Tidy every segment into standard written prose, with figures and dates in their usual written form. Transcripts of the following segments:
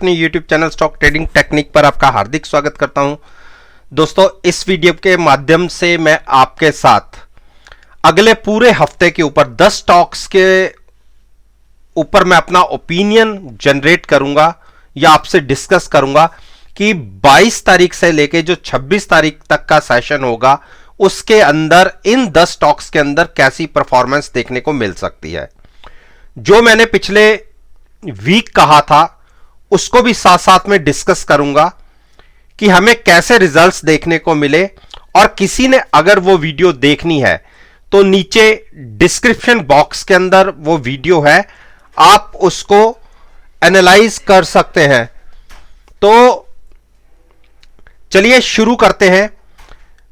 अपने YouTube channel stock trading technique पर आपका हार्दिक स्वागत करता हूं। दोस्तों, इस वीडियो के माध्यम से मैं आपके साथ अगले पूरे हफ्ते के ऊपर 10 स्टॉक्स के ऊपर मैं अपना ओपिनियन जनरेट करूंगा या आपसे डिस्कस करूंगा कि 22 तारीख से लेके जो 26 तारीख तक का सेशन होगा उसके अंदर इन 10 स्टॉक्स के अंदर कैसी परफॉर्मेंस देखने को मिल सकती है। जो मैंने पिछले वीक कहा था उसको भी साथ साथ में डिस्कस करूंगा कि हमें कैसे रिजल्ट्स देखने को मिले, और किसी ने अगर वो वीडियो देखनी है तो नीचे डिस्क्रिप्शन बॉक्स के अंदर वो वीडियो है, आप उसको एनालाइज कर सकते हैं। तो चलिए शुरू करते हैं।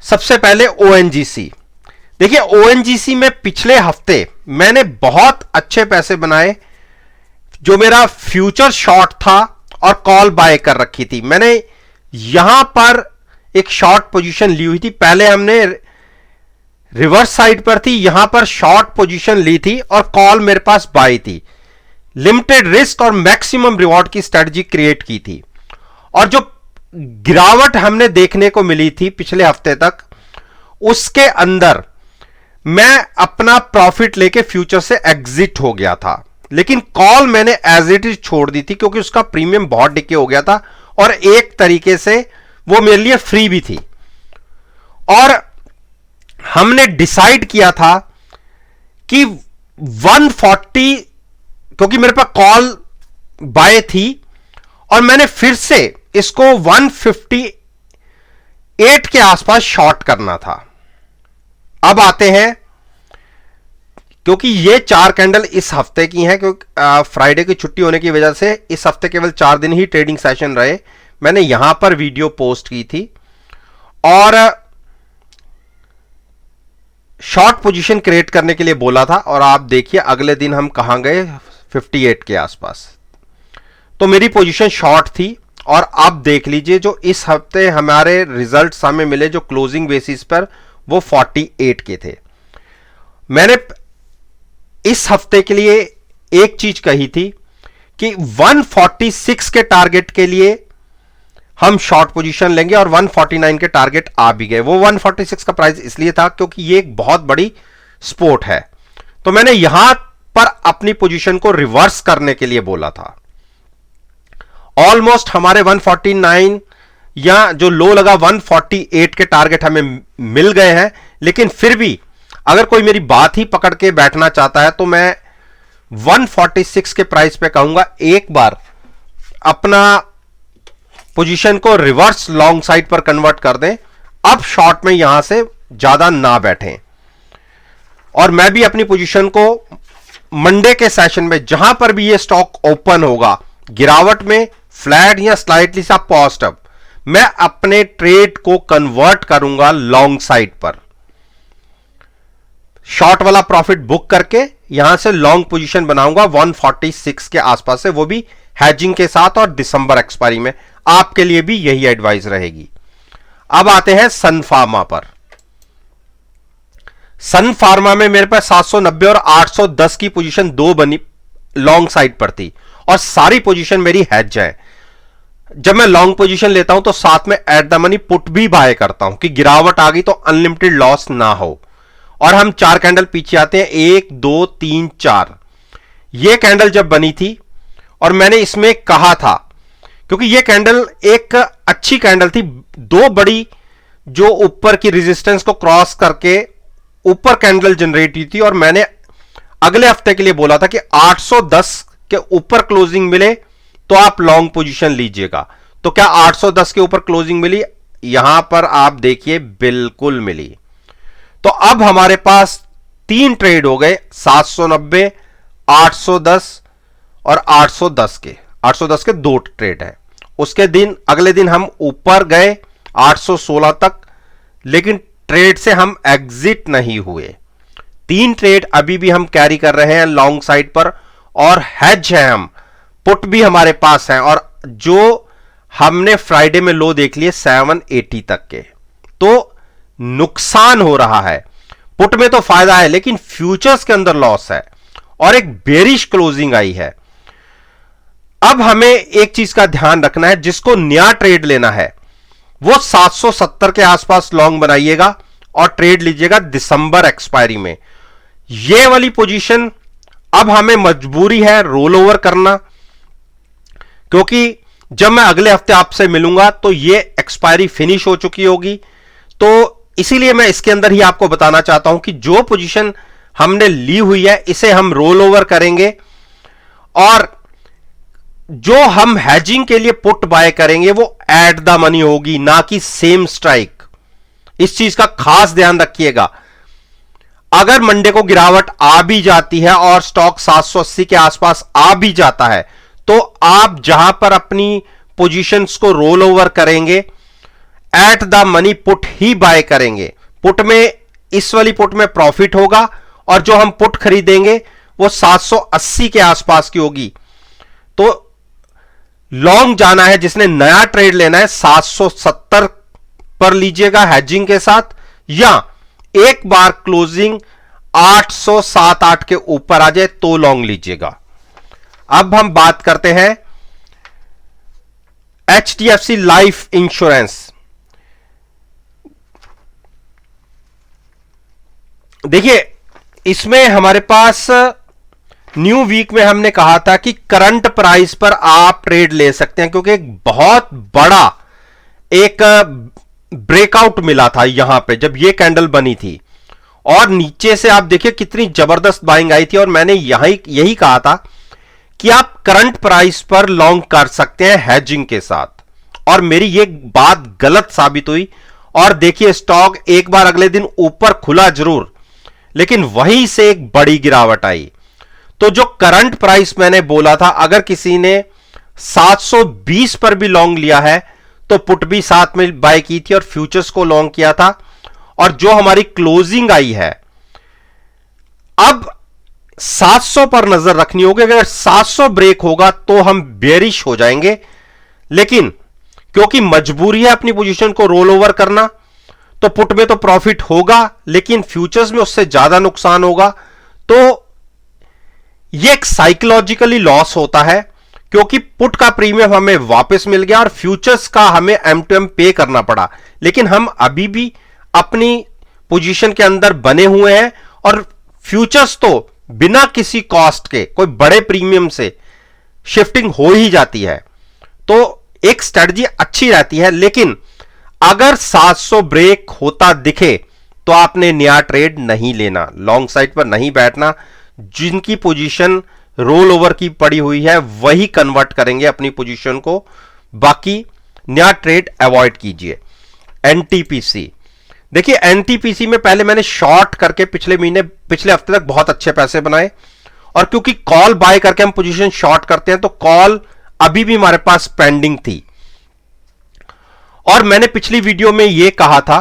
सबसे पहले ओएनजीसी। देखिए, ओएनजीसी में पिछले हफ्ते मैंने बहुत अच्छे पैसे बनाए। जो मेरा फ्यूचर शॉर्ट था और कॉल बाय कर रखी थी, मैंने यहां पर एक शॉर्ट पोजीशन ली हुई थी। पहले हमने रिवर्स साइड पर थी, यहां पर शॉर्ट पोजीशन ली थी और कॉल मेरे पास बाय थी। लिमिटेड रिस्क और मैक्सिमम रिवॉर्ड की स्ट्रेटजी क्रिएट की थी। और जो गिरावट हमने देखने को मिली थी पिछले हफ्ते तक, उसके अंदर मैं अपना प्रॉफिट लेके फ्यूचर से एग्जिट हो गया था, लेकिन कॉल मैंने एज इट इज छोड़ दी थी क्योंकि उसका प्रीमियम बहुत डिके हो गया था और एक तरीके से वो मेरे लिए फ्री भी थी। और हमने डिसाइड किया था कि 140, क्योंकि मेरे पास कॉल बाय थी, और मैंने फिर से इसको 158 के आसपास शॉर्ट करना था। अब आते हैं, क्योंकि ये 4 कैंडल इस हफ्ते की हैं, क्योंकि फ्राइडे की छुट्टी होने की वजह से इस हफ्ते केवल 4 दिन ही ट्रेडिंग सेशन रहे। मैंने यहां पर वीडियो पोस्ट की थी और शॉर्ट पोजीशन क्रिएट करने के लिए बोला था, और आप देखिए अगले दिन हम कहां गए, 58 के आसपास। तो मेरी पोजीशन शॉर्ट थी। और आप देख लीजिए, जो इस हफ्ते हमारे रिजल्ट्स हमें मिले जो क्लोजिंग बेसिस पर, वो 48 के थे। मैंने इस हफ्ते के लिए एक चीज कही थी कि 146 के टारगेट के लिए हम शॉर्ट पोजीशन लेंगे, और 149 के टारगेट आ भी गए। वो 146 का प्राइस इसलिए था क्योंकि ये एक बहुत बड़ी सपोर्ट है। तो मैंने यहां पर अपनी पोजीशन को रिवर्स करने के लिए बोला था। ऑलमोस्ट हमारे 149 या जो लो लगा 148 के टारगेट हमें मिल गए हैं, लेकिन फिर भी अगर कोई मेरी बात ही पकड़ के बैठना चाहता है तो मैं 146 के प्राइस पे कहूंगा एक बार अपना पोजीशन को रिवर्स लॉन्ग साइड पर कन्वर्ट कर दें। अब शॉर्ट में यहां से ज्यादा ना बैठें, और मैं भी अपनी पोजीशन को मंडे के सेशन में जहां पर भी ये स्टॉक ओपन होगा, गिरावट में फ्लैट या स्लाइटली सा पॉजिटिव, मैं अपने ट्रेड को कन्वर्ट करूंगा लॉन्ग साइड पर। शॉर्ट वाला प्रॉफिट बुक करके यहां से लॉन्ग पोजीशन बनाऊंगा 146 के आसपास से, वो भी हैजिंग के साथ, और दिसंबर एक्सपायरी में। आपके लिए भी यही एडवाइस रहेगी। अब आते हैं सन फार्मा पर। सन फार्मा में मेरे पास 790 और 810 की पोजीशन दो बनी लॉन्ग साइड पर थी, और सारी पोजीशन मेरी हैज है। जब मैं लॉन्ग पोजीशन लेता हूं तो साथ में एट द मनी पुट भी बाय करता हूं कि गिरावट आ गई तो अनलिमिटेड लॉस ना हो। और हम 4 कैंडल पीछे आते हैं, 1 2 3 4। ये कैंडल जब बनी थी, और मैंने इसमें कहा था, क्योंकि ये कैंडल एक अच्छी कैंडल थी, दो बड़ी जो ऊपर की रेजिस्टेंस को क्रॉस करके ऊपर कैंडल जनरेट हुई थी, और मैंने अगले हफ्ते के लिए बोला था कि 810 के ऊपर क्लोजिंग मिले तो आप लॉन्ग पोजीशन लीजिएगा। तो क्या 810 के ऊपर क्लोजिंग मिली? यहां पर आप देखिए बिल्कुल मिली। तो अब हमारे पास 3 ट्रेड हो गए, 790, 810 और 810 के 2 ट्रेड है। उसके दिन अगले दिन हम ऊपर गए 816 तक, लेकिन ट्रेड से हम एग्जिट नहीं हुए। 3 ट्रेड अभी भी हम कैरी कर रहे हैं लॉन्ग साइड पर, और हैज है, हम पुट भी हमारे पास है, और जो हमने फ्राइडे में लो देख लिए 780 तक के। तो नुकसान हो रहा है। पुट में तो फायदा है, लेकिन फ्यूचर्स के अंदर लॉस है, और एक बेरिश क्लोजिंग आई है। अब हमें एक चीज का ध्यान रखना है, जिसको नया ट्रेड लेना है वो 770 के आसपास लॉन्ग बनाइएगा और ट्रेड लीजिएगा दिसंबर एक्सपायरी में। ये वाली पोजीशन अब हमें मजबूरी है रोल ओवर करना, क्योंकि जब मैं अगले हफ्ते आपसे मिलूंगा तो ये एक्सपायरी फिनिश हो चुकी होगी। तो इसीलिए मैं इसके अंदर ही आपको बताना चाहता हूं कि जो पोजीशन हमने ली हुई है इसे हम रोल ओवर करेंगे, और जो हम हैजिंग के लिए पुट बाय करेंगे वो एट द मनी होगी, ना कि सेम स्ट्राइक। इस चीज का खास ध्यान रखिएगा। अगर मंडे को गिरावट आ भी जाती है और स्टॉक 780 के आसपास आ भी जाता है, तो आप जहां पर अपनी पोजीशंस को रोल ओवर करेंगे एट द मनी पुट ही बाय करेंगे। पुट में, इस वाली पुट में प्रॉफिट होगा, और जो हम पुट खरीदेंगे वो 780 के आसपास की होगी। तो लॉन्ग जाना है, जिसने नया ट्रेड लेना है 770 पर लीजिएगा हैजिंग के साथ, या एक बार क्लोजिंग 807-8 के ऊपर आ जाए तो लॉन्ग लीजिएगा। अब हम बात करते हैं HDFC लाइफ इंश्योरेंस। देखिए, इसमें हमारे पास न्यू वीक में हमने कहा था कि करंट प्राइस पर आप ट्रेड ले सकते हैं, क्योंकि एक बहुत बड़ा एक ब्रेकआउट मिला था यहां पे जब ये कैंडल बनी थी, और नीचे से आप देखिए कितनी जबरदस्त बाइंग आई थी। और मैंने यही कहा था कि आप करंट प्राइस पर लॉन्ग कर सकते हैं हैजिंग के साथ, और मेरी ये बात गलत साबित हुई। और देखिए, स्टॉक एक बार अगले दिन ऊपर खुला जरूर, लेकिन वहीं से एक बड़ी गिरावट आई। तो जो करंट प्राइस मैंने बोला था, अगर किसी ने 720 पर भी लॉन्ग लिया है तो पुट भी साथ में बाय की थी और फ्यूचर्स को लॉन्ग किया था, और जो हमारी क्लोजिंग आई है अब 700 पर नजर रखनी होगी। अगर 700 ब्रेक होगा तो हम बेरिश हो जाएंगे, लेकिन क्योंकि मजबूरी है अपनी पोजीशन को रोल ओवर करना, तो पुट में तो प्रॉफिट होगा लेकिन फ्यूचर्स में उससे ज्यादा नुकसान होगा। तो यह एक साइकोलॉजिकली लॉस होता है, क्योंकि पुट का प्रीमियम हमें वापस मिल गया और फ्यूचर्स का हमें M2M पे करना पड़ा, लेकिन हम अभी भी अपनी पोजीशन के अंदर बने हुए हैं, और फ्यूचर्स तो बिना किसी कॉस्ट के कोई बड़े प्रीमियम से शिफ्टिंग हो ही जाती है। तो एक स्ट्रेटजी अच्छी रहती है, लेकिन अगर 700 ब्रेक होता दिखे तो आपने नया ट्रेड नहीं लेना, लॉन्ग साइड पर नहीं बैठना। जिनकी पोजीशन रोल ओवर की पड़ी हुई है वही कन्वर्ट करेंगे अपनी पोजीशन को, बाकी नया ट्रेड अवॉइड कीजिए। एनटीपीसी, देखिए एनटीपीसी में पहले मैंने शॉर्ट करके पिछले हफ्ते तक बहुत अच्छे पैसे बनाए, और क्योंकि कॉल बाय करके हम पोजीशन शॉर्ट करते हैं तो कॉल अभी भी हमारे पास पेंडिंग थी। और मैंने पिछली वीडियो में यह कहा था,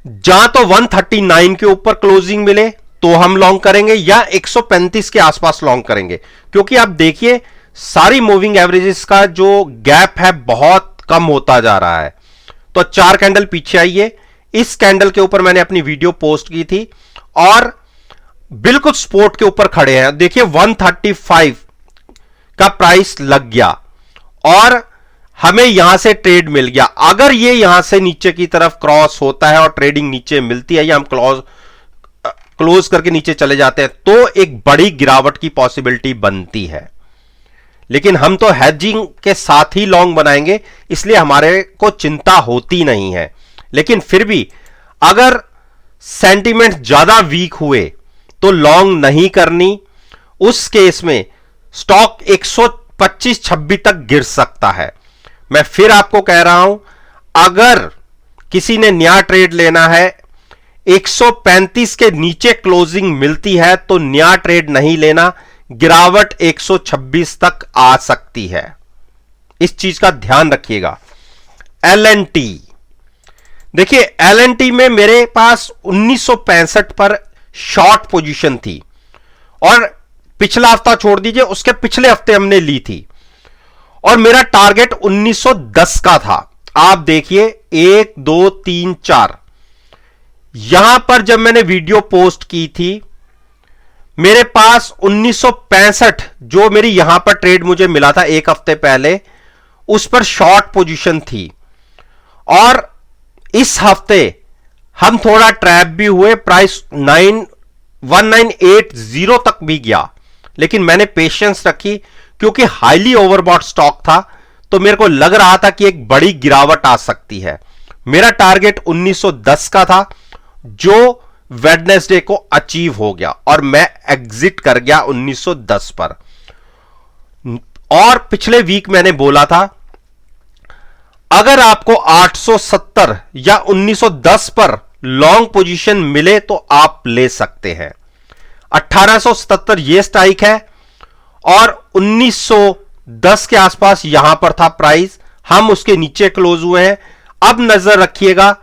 जहां तो 139 के ऊपर क्लोजिंग मिले तो हम लॉन्ग करेंगे, या 135 के आसपास लॉन्ग करेंगे, क्योंकि आप देखिए सारी मूविंग एवरेजेस का जो गैप है बहुत कम होता जा रहा है। तो 4 कैंडल पीछे आइए, इस कैंडल के ऊपर मैंने अपनी वीडियो पोस्ट की थी और बिल्कुल सपोर्ट के ऊपर खड़े हैं। देखिए 135 का प्राइस लग गया और हमें यहां से ट्रेड मिल गया। अगर ये यहां से नीचे की तरफ क्रॉस होता है और ट्रेडिंग नीचे मिलती है, या हम क्लोज करके नीचे चले जाते हैं, तो एक बड़ी गिरावट की पॉसिबिलिटी बनती है। लेकिन हम तो हेजिंग के साथ ही लॉन्ग बनाएंगे, इसलिए हमारे को चिंता होती नहीं है। लेकिन फिर भी अगर सेंटीमेंट ज्यादा वीक हुए तो लॉन्ग नहीं करनी। उस केस में स्टॉक 125-26 तक गिर सकता है। मैं फिर आपको कह रहा हूं, अगर किसी ने नया ट्रेड लेना है, 135 के नीचे क्लोजिंग मिलती है तो नया ट्रेड नहीं लेना, गिरावट 126 तक आ सकती है। इस चीज का ध्यान रखिएगा। LNT, देखिए LNT में मेरे पास 1965 पर शॉर्ट पोजीशन थी, और पिछला हफ्ता छोड़ दीजिए, उसके पिछले हफ्ते हमने ली थी, और मेरा टारगेट 1910 का था। आप देखिए 1 2 3 4, यहां पर जब मैंने वीडियो पोस्ट की थी मेरे पास 1965 जो मेरी यहां पर ट्रेड मुझे मिला था एक हफ्ते पहले, उस पर शॉर्ट पोजीशन थी। और इस हफ्ते हम थोड़ा ट्रैप भी हुए, प्राइस 1980 तक भी गया, लेकिन मैंने पेशेंस रखी क्योंकि हाईली ओवरबॉट स्टॉक था, तो मेरे को लग रहा था कि एक बड़ी गिरावट आ सकती है। मेरा टारगेट 1910 का था जो वेडनेसडे को अचीव हो गया और मैं एग्जिट कर गया 1910 पर। और पिछले वीक मैंने बोला था अगर आपको 870 या 1910 पर लॉन्ग पोजीशन मिले तो आप ले सकते हैं। 1877 ये स्ट्राइक है और 1910 के आसपास यहां पर था प्राइस, हम उसके नीचे क्लोज हुए हैं। अब नजर रखिएगा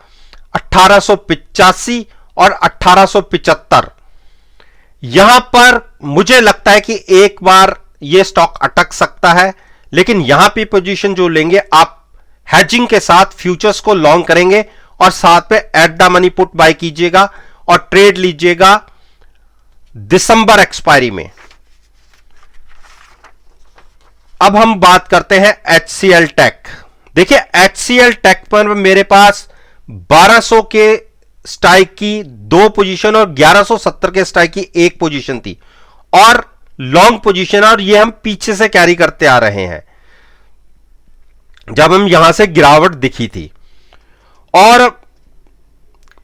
1885 और 1875, यहां पर मुझे लगता है कि एक बार यह स्टॉक अटक सकता है, लेकिन यहां पे पोजीशन जो लेंगे आप हेजिंग के साथ फ्यूचर्स को लॉन्ग करेंगे और साथ में eight the money put buy कीजिएगा और ट्रेड लीजिएगा दिसंबर एक्सपायरी में। अब हम बात करते हैं HCL टेक। देखिए HCL टेक पर मेरे पास 1200 के स्ट्राइक की 2 पोजीशन और 1170 के स्ट्राइक की 1 पोजीशन थी और लॉन्ग पोजीशन, और ये हम पीछे से कैरी करते आ रहे हैं जब हम यहां से गिरावट दिखी थी। और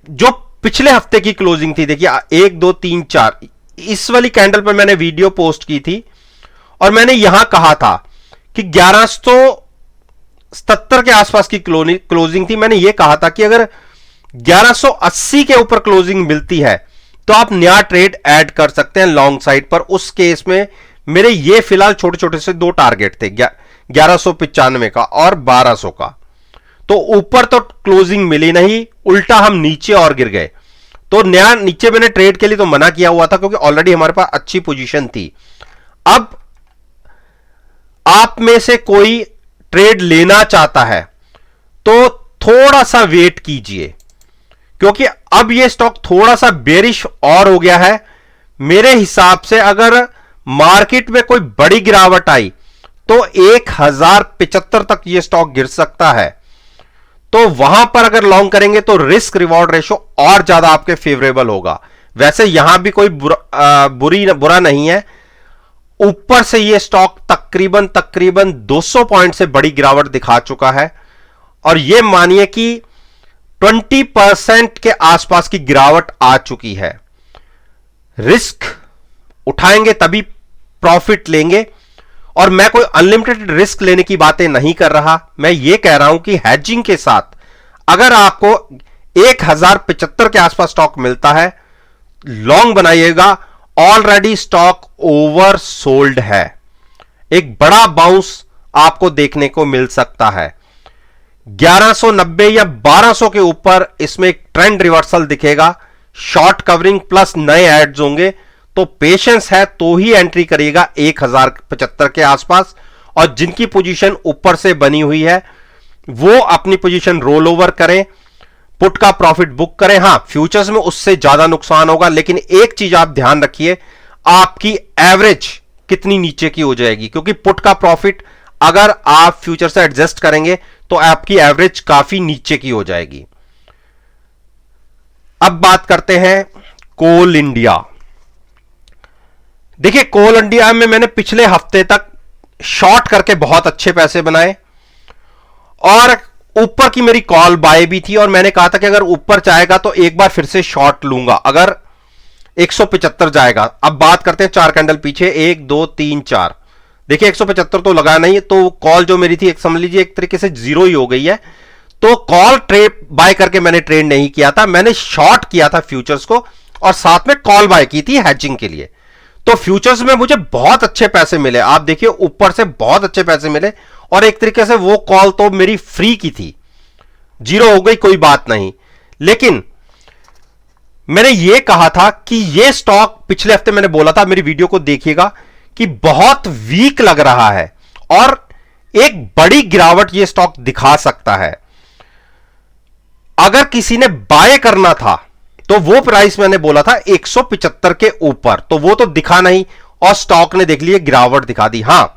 जो पिछले हफ्ते की क्लोजिंग थी, देखिए 1 2 3 4, इस वाली कैंडल पर मैंने वीडियो पोस्ट की थी और मैंने यहां कहा था कि 1177 के आसपास की क्लोजिंग थी। मैंने यह कहा था कि अगर 1180 के ऊपर क्लोजिंग मिलती है तो आप नया ट्रेड ऐड कर सकते हैं लॉन्ग साइड पर। उस केस में मेरे ये फिलहाल छोटे छोटे से 2 टारगेट थे, 1195 का और 1200 का। तो ऊपर तो क्लोजिंग मिली नहीं, उल्टा हम नीचे और गिर गए। तो नया नीचे मैंने ट्रेड के लिए तो मना किया हुआ था क्योंकि ऑलरेडी हमारे पास अच्छी पोजीशन थी। अब आप में से कोई ट्रेड लेना चाहता है तो थोड़ा सा वेट कीजिए, क्योंकि अब यह स्टॉक थोड़ा सा बेरिश और हो गया है। मेरे हिसाब से अगर मार्केट में कोई बड़ी गिरावट आई तो 1075 तक यह स्टॉक गिर सकता है। तो वहां पर अगर लॉन्ग करेंगे तो रिस्क रिवॉर्ड रेशो और ज्यादा आपके फेवरेबल होगा। वैसे यहां भी कोई बुरा नहीं है। ऊपर से यह स्टॉक तकरीबन 200 पॉइंट से बड़ी गिरावट दिखा चुका है और यह मानिए कि 20% के आसपास की गिरावट आ चुकी है। रिस्क उठाएंगे तभी प्रॉफिट लेंगे, और मैं कोई अनलिमिटेड रिस्क लेने की बातें नहीं कर रहा। मैं यह कह रहा हूं कि हेजिंग के साथ अगर आपको 1075 के आसपास स्टॉक मिलता है, लॉन्ग बनाइएगा। ऑलरेडी स्टॉक ओवर सोल्ड है, एक बड़ा बाउंस आपको देखने को मिल सकता है। 1190 या 1200 के ऊपर इसमें एक ट्रेंड रिवर्सल दिखेगा, शॉर्ट कवरिंग प्लस नए एड्स होंगे, तो पेशेंस है तो ही एंट्री करिएगा 1075 के आसपास। और जिनकी पोजीशन ऊपर से बनी हुई है वो अपनी पोजीशन रोल ओवर करें, पुट का प्रॉफिट बुक करें। हां, फ्यूचर्स में उससे ज्यादा नुकसान होगा, लेकिन एक चीज आप ध्यान रखिए, आपकी एवरेज कितनी नीचे की हो जाएगी, क्योंकि पुट का प्रॉफिट अगर आप फ्यूचर से एडजस्ट करेंगे तो आपकी एवरेज काफी नीचे की हो जाएगी। अब बात करते हैं कोल इंडिया। देखिए कोल इंडिया में मैंने पिछले हफ्ते तक शॉर्ट करके बहुत अच्छे पैसे बनाए और ऊपर की मेरी कॉल बाय भी थी, और मैंने कहा था कि अगर ऊपर जाएगा तो एक बार फिर से शॉर्ट लूंगा अगर 175 जाएगा। अब बात करते हैं 4 कैंडल पीछे, 1 2 3 4। देखिए 175 तो लगा नहीं, तो कॉल जो मेरी थी एक समझ लीजिए एक तरीके से जीरो ही हो गई है। तो कॉल ट्रेड बाय करके मैंने ट्रेड नहीं किया था, मैंने शॉर्ट किया था फ्यूचर्स को और साथ में कॉल बाय की थी हैचिंग के लिए। तो फ्यूचर्स में मुझे बहुत अच्छे पैसे मिले, आप देखिए ऊपर से बहुत अच्छे पैसे मिले, और एक तरीके से वो कॉल तो मेरी फ्री की थी, जीरो हो गई कोई बात नहीं। लेकिन मैंने ये कहा था कि ये स्टॉक पिछले हफ्ते मैंने बोला था, मेरी वीडियो को देखिएगा, कि बहुत वीक लग रहा है और एक बड़ी गिरावट ये स्टॉक दिखा सकता है। अगर किसी ने बाय करना था तो वो प्राइस मैंने बोला था 175 के ऊपर, तो वो तो दिखा नहीं और स्टॉक ने देख लिए गिरावट दिखा दी। हां,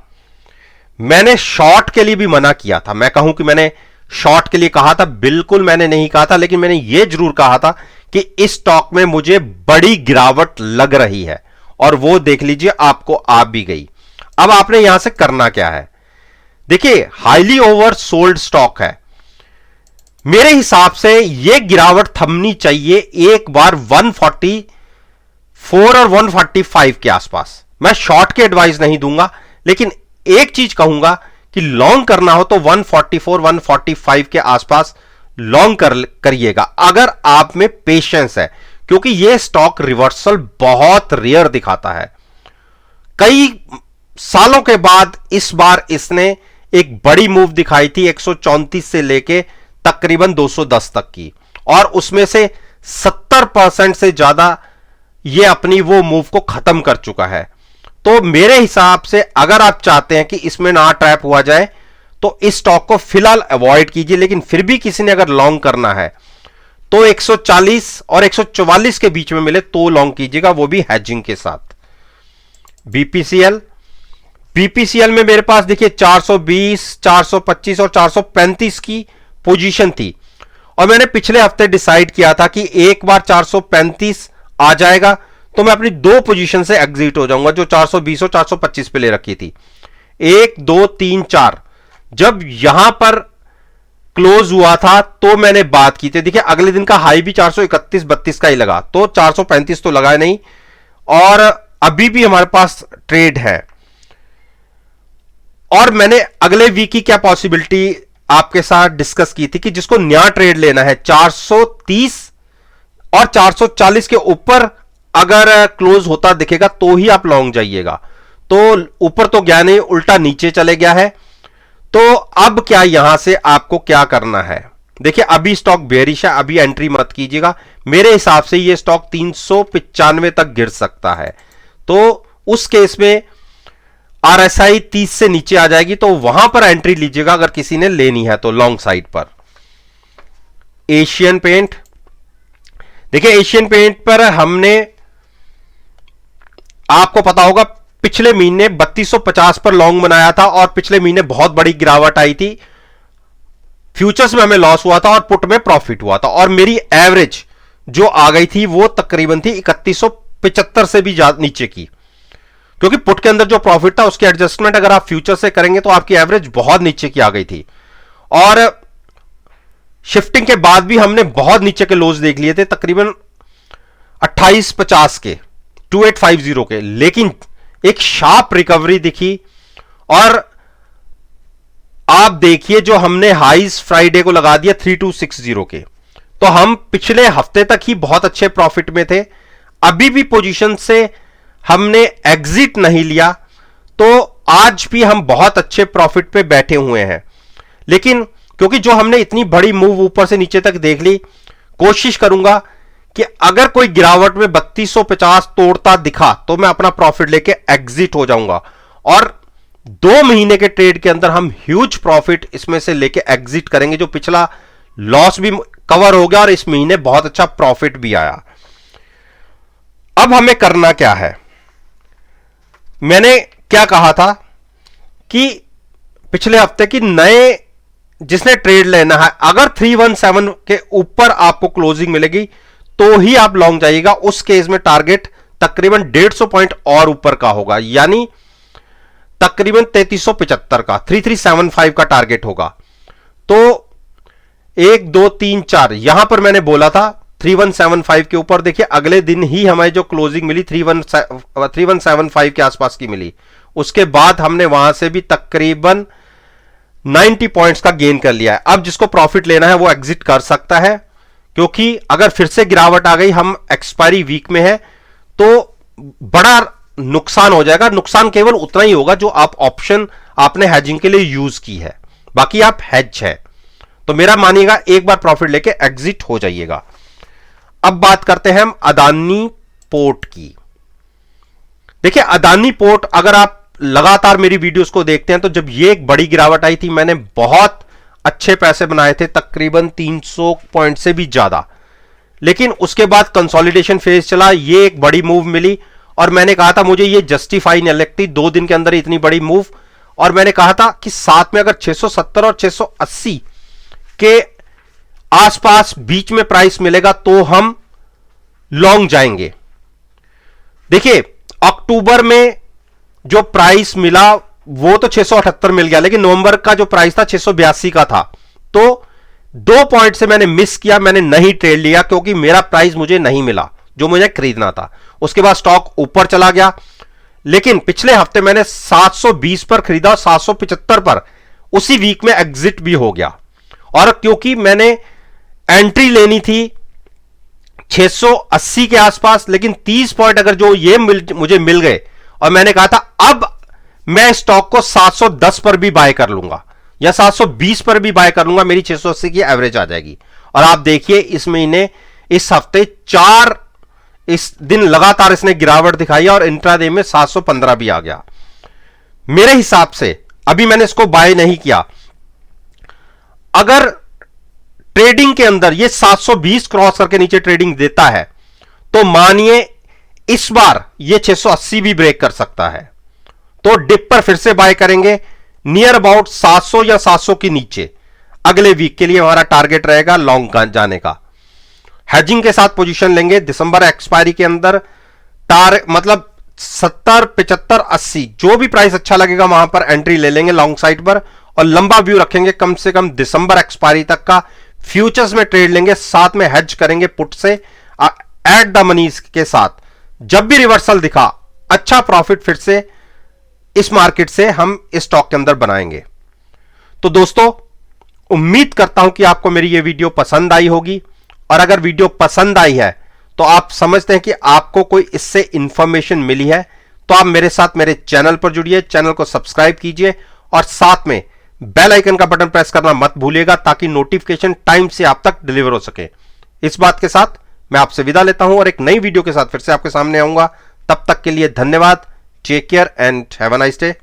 मैंने शॉर्ट के लिए भी मना किया था। मैं कहूं कि मैंने शॉर्ट के लिए कहा था, बिल्कुल मैंने नहीं कहा था, लेकिन मैंने यह जरूर कहा था कि इस स्टॉक में मुझे बड़ी गिरावट लग रही है, और वो देख लीजिए आपको आ भी गई। अब आपने यहां से करना क्या है, देखिए हाईली ओवर सोल्ड स्टॉक है, मेरे हिसाब से यह गिरावट थमनी चाहिए एक बार 144 और 145 के आसपास। मैं शॉर्ट के एडवाइस नहीं दूंगा, लेकिन एक चीज कहूंगा कि लॉन्ग करना हो तो 144 145 के आसपास लॉन्ग करिएगा, अगर आप में पेशेंस है, क्योंकि यह स्टॉक रिवर्सल बहुत रेयर दिखाता है। कई सालों के बाद इस बार इसने एक बड़ी मूव दिखाई थी 134 से लेके तकरीबन 210 तक की, और उसमें से 70% से ज्यादा यह अपनी वो मूव को खत्म कर चुका है। तो मेरे हिसाब से अगर आप चाहते हैं कि इसमें ना ट्रैप हुआ जाए तो इस स्टॉक को फिलहाल अवॉइड कीजिए, लेकिन फिर भी किसी ने अगर लॉन्ग करना है तो 140 और 144 के बीच में मिले तो लॉन्ग कीजिएगा, वो भी हैजिंग के साथ। बीपीसीएल में मेरे पास देखिए 420, 425 और 435 की पोजीशन थी, और मैंने पिछले हफ्ते डिसाइड किया था कि एक बार 435 आ जाएगा तो मैं अपनी दो पोजीशन से एग्जिट हो जाऊंगा, जो 420 और 425 पे ले रखी थी। 1 2 3 4 जब यहां पर क्लोज हुआ था तो मैंने बात की थी, देखिए अगले दिन का हाई भी 431-32 का ही लगा, तो 435 तो लगा नहीं, और अभी भी हमारे पास ट्रेड है। और मैंने अगले वीक की क्या पॉसिबिलिटी आपके साथ डिस्कस की थी कि जिसको नया ट्रेड लेना है 430 और 440 के ऊपर अगर क्लोज होता दिखेगा तो ही आप लॉन्ग जाइएगा। तो ऊपर तो गया नहीं, उल्टा नीचे चले गया है। तो अब क्या यहां से आपको क्या करना है, देखिए अभी स्टॉक बेरिश है, अभी एंट्री मत कीजिएगा। मेरे हिसाब से यह स्टॉक 395 तक गिर सकता है, तो उस केस में आरएसआई 30 से नीचे आ जाएगी, तो वहां पर एंट्री लीजिएगा अगर किसी ने लेनी है तो लॉन्ग साइड पर। एशियन पेंट, देखिए एशियन पेंट पर हमने, आपको पता होगा पिछले महीने 3250 पर लॉन्ग बनाया था, और पिछले महीने बहुत बड़ी गिरावट आई थी, फ्यूचर्स में हमें लॉस हुआ था और पुट में प्रॉफिट हुआ था, और मेरी एवरेज जो आ गई थी वो तकरीबन थी 3175 से भी ज्यादा नीचे की, क्योंकि पुट के अंदर जो प्रॉफिट था उसकी एडजस्टमेंट अगर आप फ्यूचर से करेंगे तो आपकी एवरेज बहुत नीचे की आ गई थी। और शिफ्टिंग के बाद भी हमने बहुत नीचे के लोज देख लिए थे, तकरीबन 2850 के, 2850 के, लेकिन एक शार्प रिकवरी दिखी। और आप देखिए जो हमने हाइज फ्राइडे को लगा दिया 3260 के, तो हम पिछले हफ्ते तक ही बहुत अच्छे प्रॉफिट में थे, अभी भी पोजीशन से हमने एग्जिट नहीं लिया, तो आज भी हम बहुत अच्छे प्रॉफिट पे बैठे हुए हैं। लेकिन क्योंकि जो हमने इतनी बड़ी मूव ऊपर से नीचे तक देख ली, कोशिश करूंगा कि अगर कोई गिरावट में 3250 तोड़ता दिखा तो मैं अपना प्रॉफिट लेके एग्जिट हो जाऊंगा, और 2 महीने के ट्रेड के अंदर हम ह्यूज प्रॉफिट इसमें से लेके एग्जिट करेंगे, जो पिछला लॉस भी कवर हो गया और इस महीने बहुत अच्छा प्रॉफिट भी आया। अब हमें करना क्या है, मैंने क्या कहा था कि पिछले हफ्ते की नए जिसने ट्रेड लेना है, अगर 317 के ऊपर आपको क्लोजिंग मिलेगी तो ही आप लॉन्ग जाइएगा, उस केस में टारगेट तकरीबन 150 पॉइंट और ऊपर का होगा, यानी तकरीबन 3375 का, 3375 का टारगेट होगा। तो 1 2 3 4 यहां पर मैंने बोला था 3175 के ऊपर, देखिए अगले दिन ही हमें जो क्लोजिंग मिली 3175 के आसपास की मिली, उसके बाद हमने वहां से भी तकरीबन 90 पॉइंट्स का गेन कर लिया है। अब जिसको प्रॉफिट लेना है वो एग्जिट कर सकता है, क्योंकि अगर फिर से गिरावट आ गई, हम एक्सपायरी वीक में है, तो बड़ा नुकसान हो जाएगा। नुकसान केवल उतना ही होगा जो आप ऑप्शन आपने हेजिंग के लिए यूज की है, बाकी आप हेज है। तो मेरा मानिएगा एक बार प्रॉफिट लेके एग्जिट हो जाइएगा। अब बात करते हैं हम अदानी पोर्ट की। देखिए अदानी पोर्ट, अगर आप लगातार मेरी वीडियोस को देखते हैं तो जब ये एक बड़ी गिरावट आई थी मैंने बहुत अच्छे पैसे बनाए थे, तकरीबन 300 पॉइंट से भी ज्यादा। लेकिन उसके बाद कंसोलिडेशन फेज चला, ये एक बड़ी मूव मिली और मैंने कहा था मुझे ये जस्टिफाई नहीं लगती 2 दिन के अंदर इतनी बड़ी मूव। और मैंने कहा था कि साथ में अगर 670 और 680 के आसपास बीच में प्राइस मिलेगा तो हम लॉन्ग जाएंगे। देखिए अक्टूबर में जो प्राइस मिला वो तो 678 मिल गया, लेकिन नवंबर का जो प्राइस था 682 का था। तो 2 पॉइंट से मैंने मिस किया, मैंने नहीं ट्रेड लिया क्योंकि मेरा प्राइस मुझे नहीं मिला जो मुझे खरीदना था। उसके बाद स्टॉक ऊपर चला गया, लेकिन पिछले हफ्ते मैंने 720 पर खरीदा और 775 पर उसी वीक में एग्जिट भी हो गया। और क्योंकि मैंने एंट्री लेनी थी 680 के आसपास, लेकिन 30 पॉइंट अगर जो ये मुझे मिल गए और मैंने कहा था अब मैं स्टॉक को 710 पर भी बाय कर लूंगा या 720 पर भी बाय कर लूंगा, मेरी 680 की एवरेज आ जाएगी। और आप देखिए इस महीने इस हफ्ते 4 इस दिन लगातार इसने गिरावट दिखाई और इंट्राडे में 715 भी आ गया। मेरे हिसाब से अभी मैंने इसको बाय नहीं किया, अगर ट्रेडिंग के अंदर ये 720 क्रॉस करके नीचे ट्रेडिंग देता है तो मानिए इस बार ये 680 भी ब्रेक कर सकता है, तो डिप पर फिर से बाय करेंगे नियर अबाउट 700 या 700 के नीचे। अगले वीक के लिए हमारा टारगेट रहेगा लॉन्ग जाने का। हेजिंग के साथ पोजीशन लेंगे दिसंबर एक्सपायरी के अंदर, मतलब 70, 75, 80 जो भी प्राइस अच्छा लगेगा वहां पर एंट्री ले लेंगे लॉन्ग साइड पर और लंबा व्यू रखेंगे, कम से कम दिसंबर एक्सपायरी तक का फ्यूचर्स में ट्रेड लेंगे, साथ में हेज करेंगे पुट से एट द मनी के साथ। जब भी रिवर्सल दिखा अच्छा प्रॉफिट फिर से इस मार्केट से हम इस स्टॉक के अंदर बनाएंगे। तो दोस्तों उम्मीद करता हूं कि आपको मेरी यह वीडियो पसंद आई होगी, और अगर वीडियो पसंद आई है तो आप समझते हैं कि आपको कोई इससे इंफॉर्मेशन मिली है तो आप मेरे साथ मेरे चैनल पर जुड़िए, चैनल को सब्सक्राइब कीजिए और साथ में बेल आइकन का बटन प्रेस करना मत भूलिएगा ताकि नोटिफिकेशन टाइम से आप तक डिलीवर हो सके। इस बात के साथ मैं आपसे विदा लेता हूं और एक नई वीडियो के साथ फिर से आपके सामने आऊंगा। तब तक के लिए धन्यवाद। Take care and have a nice day.